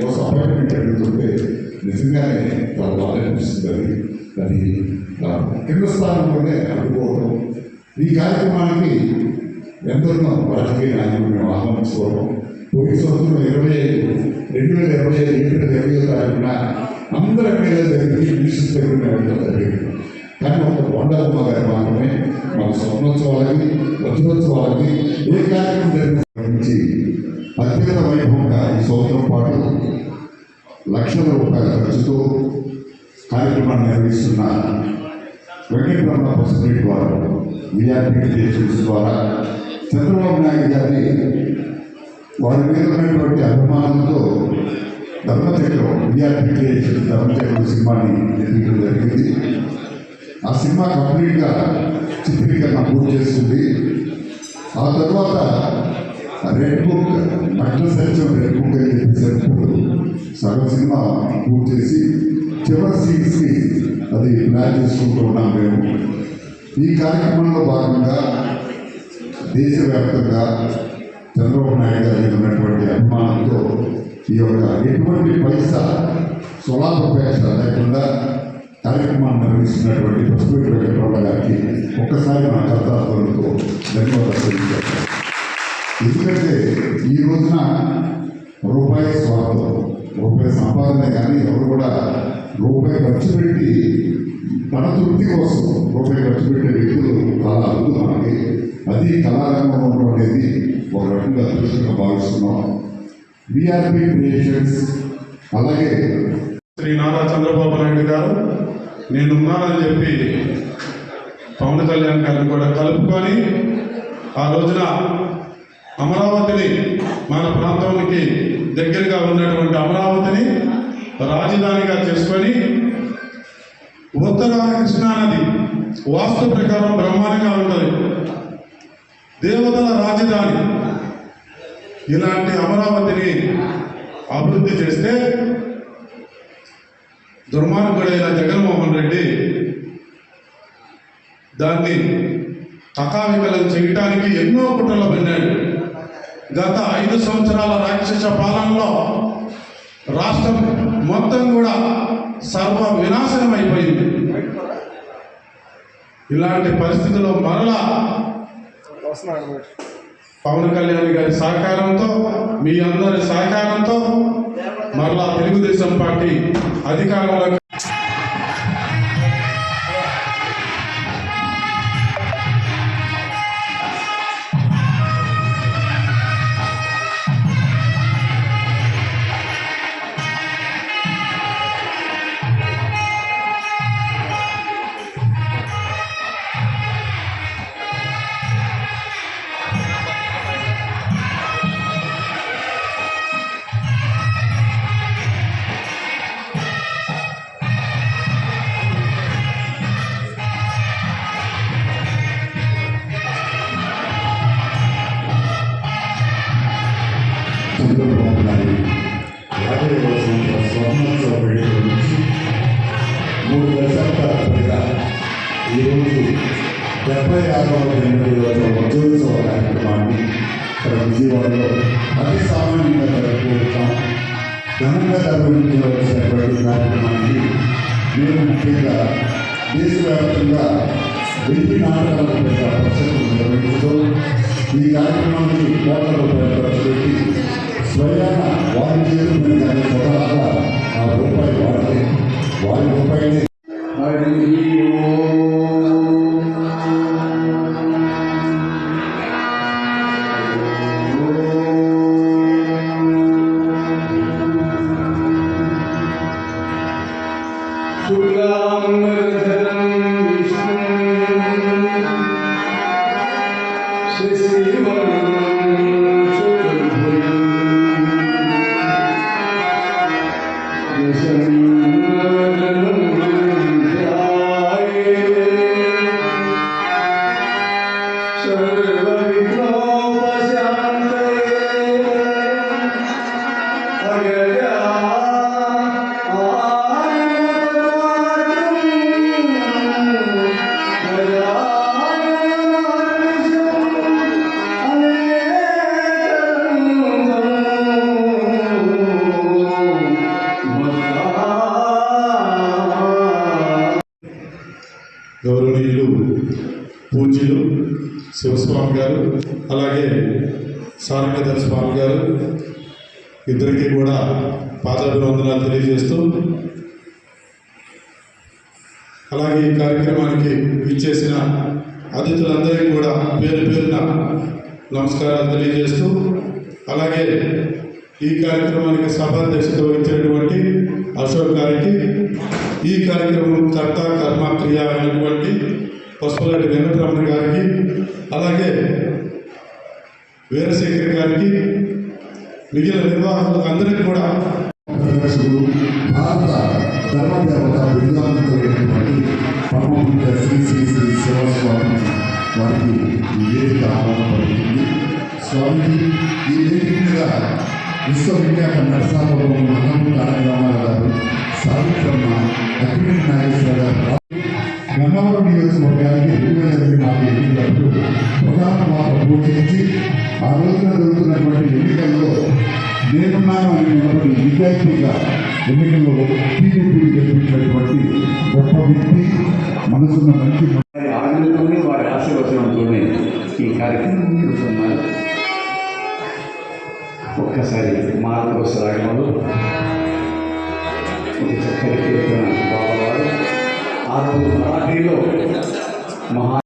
కోసం అపాయింట్మెంట్ అడుగుతుంటే నిజంగానే చాలా బాగా అనిపిస్తుంది. అది కింద స్థానంలోనే అనుకోవడం. ఈ కార్యక్రమానికి ఎందరినో రాజకీయ నాయకులు మేము ఆహ్వానించుకోవడం. పోయిన సంవత్సరం 2025 ఏప్రిల్ 20వ తారీఖున అందరూ ఎమ్మెల్యేల దగ్గరికి మినిస్టర్స్ దగ్గర వెళ్ళడం జరిగింది. కానీ ఒక బొండమ్మ గారు మాత్రమే మన స్వర్ణోత్సవాలకి వజ్రోత్సవాలకి ఏ కార్యక్రమం నిర్వహించి అత్యంత వైభవంగా ఈ సంవత్సరం పాటు లక్షల రూపాయల ఖర్చుతో కార్యక్రమాన్ని నిర్వహిస్తున్న వెంకటరమణ పసుపురెడ్డి వారు విఆర్పీ క్రియేషన్స్ ద్వారా చంద్రబాబు నాయుడు గారి వారి మీద ఉన్నటువంటి అభిమానంతో ధర్మచక్రం విఆర్పీ క్రియేషన్స్ ధర్మచక్రం సినిమాని నిర్మించడం జరిగింది. ఆ సినిమా కంప్లీట్గా చిత్రీకరణ పూర్తి చేస్తుంది. ఆ తర్వాత రెడ్ బుక్ మట్ల సత్యం రెడ్ బుక్ అని చెప్పేసరికి సగం సినిమా పూర్తి చేసి చివరి సీన్స్కి అది ప్లాన్ చేసుకుంటూ ఉన్నాం మేము. ఈ కార్యక్రమంలో భాగంగా దేశవ్యాప్తంగా చంద్రబాబు నాయుడు గారి ఉన్నటువంటి అభిమానంతో ఈ యొక్క ఎటువంటి పైసా స్వలాభపేక్ష లేకుండా కార్యక్రమాన్ని నిర్వహిస్తున్నటువంటి పసుపురెడ్డి వెంకటరమణ గారికి ఒక్కసారి మన కర్తాత్మలతో ధన్యవాదాలు తెలియజేస్తాను. ఎందుకంటే ఈ రోజున రూపాయి స్వార్థం, రూపాయి సంపాదనే కానీ ఎవరు కూడా రూపాయి ఖర్చు పెట్టి తన తృప్తి కోసం రూపాయి ఖర్చు పెట్టే వ్యక్తులు చాలా అద్దు మనకి. అది కళారంగంలో అనేది ఒక రకంగా అదృష్టంగా భావిస్తున్నాం. విఆర్పీ క్రియేషన్స్ అలాగే శ్రీ నారా చంద్రబాబు నాయుడు గారు నేనున్నానని చెప్పి పవన్ కళ్యాణ్ గారిని కూడా కలుపుకొని ఆ రోజున అమరావతిని మన ప్రాంతానికి దగ్గరగా ఉన్నటువంటి అమరావతిని రాజధానిగా చేసుకొని ఉత్తరాన కృష్ణానది వాస్తు ప్రకారం బ్రహ్మాండంగా ఉంటుంది, దేవతల రాజధాని. ఇలాంటి అమరావతిని అభివృద్ధి చేస్తే దుర్మార్గుడైన జగన్మోహన్ రెడ్డి దాన్ని కకావికలం చేయటానికి ఎన్నో కుట్రలు పన్నాడు. గత 5 సంవత్సరాల రాక్షస పాలనలో రాష్ట్రం మొత్తం కూడా సర్వ వినాశనం అయిపోయింది. ఇలాంటి పరిస్థితుల్లో మరలా పవన్ కళ్యాణ్ గారి సహకారంతో, మీ అందరి సహకారంతో మరలా తెలుగుదేశం పార్టీ అధికారంలో చంద్రబాబు నాయుడు 50వ సంవత్సర స్వర్ణోత్సవ వేడుకల నుంచి 3 దశాబ్దాల పైగా ఈరోజు 76వ జన్మదినోత్సవ వజ్రోత్సవ కార్యక్రమాన్ని ఇక్కడ విజయవాడలో అతి సామాన్యంగా జరుపుకుంటాం. ఘనంగా జరుపుకోవాల్సినటువంటి కార్యక్రమానికి మేము ముఖ్యంగా దేశవ్యాప్తంగా 1000 నాటకాల పైగా ప్రదర్శనలు నిర్వహిస్తూ ఈ కార్యక్రమానికి కోట్ల రూపాయలు ఖర్చు పెట్టి స్వయాన వారి చేతులు కానీ స్వతహాగా ఆ రూపాయి వాడితే వారి రూపాయిని గౌరవనీయులు పూజ్యులు శివస్వామి గారు, అలాగే సారంగధర స్వామి గారు ఇద్దరికీ కూడా పాదాభివందనాలు తెలియజేస్తూ, అలాగే ఈ కార్యక్రమానికి ఇచ్చేసిన అతిథులందరికీ కూడా పేరు పేరున నమస్కారాలు తెలియజేస్తూ, అలాగే ఈ కార్యక్రమానికి సభాధ్యక్షత వహించినటువంటి అశోక్ గారికి, ఈ కార్యక్రమం కర్త కర్మ క్రియ అయినటువంటి పసుపులటి వెంకటరమణ గారికి, అలాగే వీరశేఖర్ గారికి, మిగిలిన నిర్వాహకులకు అందరికీ కూడా ప్రదర్శకులు భారత ధర్మదేవత బిరుదాంతమైనటువంటి పరమపుత్ర శ్రీ శ్రీ శ్రీ శివస్వామి వారికి ఈ వేదిక ఆహ్వానపడుతుంది. స్వామికి ఈ వేదిక మీద విశ్వవిఖ్యాత నరసాపురం మహాము రామారావు గారు, సావిత్రమ్మ, అక్కినేని నాగేశ్వర గారు, గన్నవరం నియోజకవర్గానికి 2024 ఎన్నికలకు ప్రధాన పాత్ర పోషించి ఆ రోజున జరుగుతున్నటువంటి ఎన్నికల్లో నేనున్నాను అని నిలబడి నిజాయితీగా ఎన్నికల్లో టీడీపీ గెలిపించినటువంటి గొప్ప వ్యక్తి, మనసున్న మంచి వారి ఆనందంతోనే వారి ఆశీర్వచనంతోనే ఈ కార్యక్రమం జరుగుతున్నారు. ఒక్కసారి మాతృ రాగంలో ఒక చక్కటి కీర్తన బాబావారు ఆ రోజు మరాఠీలో మహా